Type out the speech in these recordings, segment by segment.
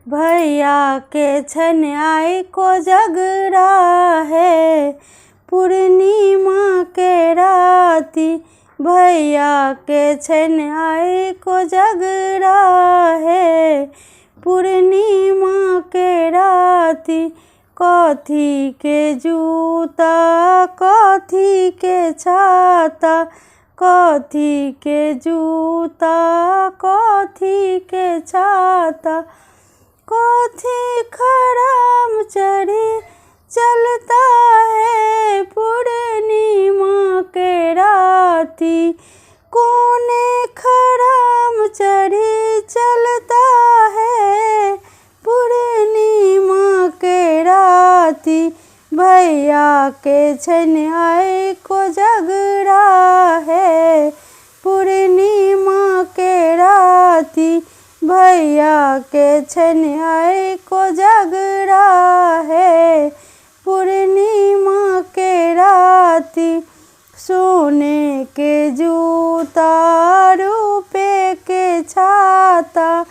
भैया के छनआई को जगरा है, पूर्णिमा के राती। भैया के छनआई को जगरा है, पूर्णिमा के राती। कथी के जूता कथी के छाता, कथी के जूता कथी के छाता। कथी खड़ाम चढ़ी चलता है, पूर्णिमा के राती। कोने खड़ाम चढ़ी चलता है, पूर्णिमा के राती। भैया के छनआई को जगरा है, पूर्णिमा के राती। भैया के छनआई को जगरा है, पूर्णिमा के राती। सोने के जूता रुपए के छाता,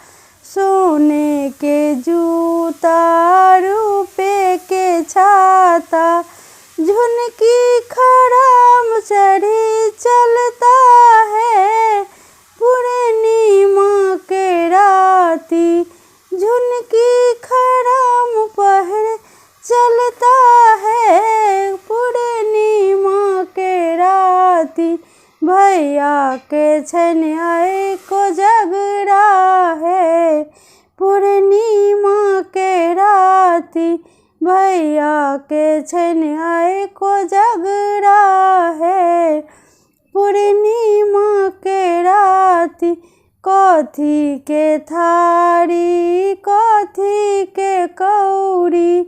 सोने के जूता रुपए के छाता। झुनकी खड़ाम चढ़ी चलता है, पूर्णिमा के राती। झुनकी खड़ाम पहन चलता है, पूर्णिमा के राती। भैया के छनआई को जगरा है, पूर्णिमा के राती। भैया के छनआई को जगरा है, पूर्णिमा के राती। कथी के थारी कथी के कौड़ी,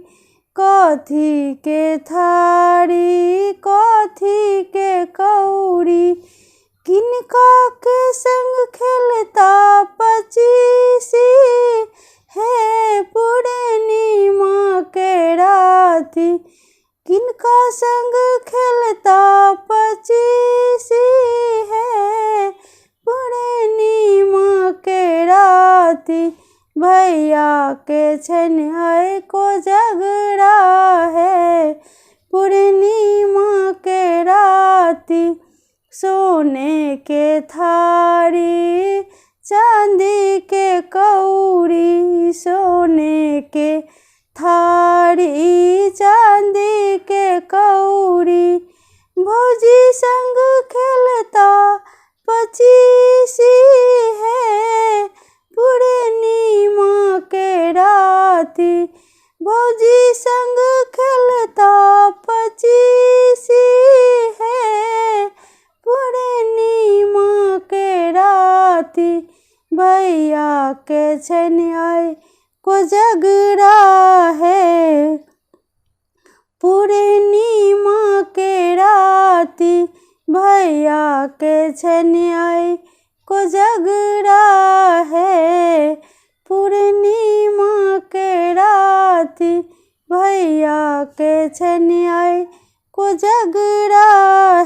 कथी के थारी कथी के कौड़ी। किनका के संग खेलता पचीसी है, पूर्णिमा के राती। किनका संग खेलता पचीसी है, पूर्णिमा के राती। भैया के छनआई को जगरा है, पूर्णिमा के राती। सोने के थारी चांदी के कौड़ी, सोने के थारी चांदी के कौड़ी। भौजी संग खेलता पचीसी है, पूर्णिमा के राती। भौजी संग खेलता पचीसी है, पूर्णिमा के राती। भैया के छनआई को जगरा है, पूर्णिमा के राती। भैया के छनआई को जगरा है, पूर्णिमा के राती। भैया के छनआई को जगरा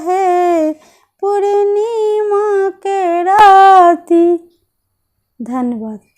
है, पूर्णिमा के राती। धन्यवाद।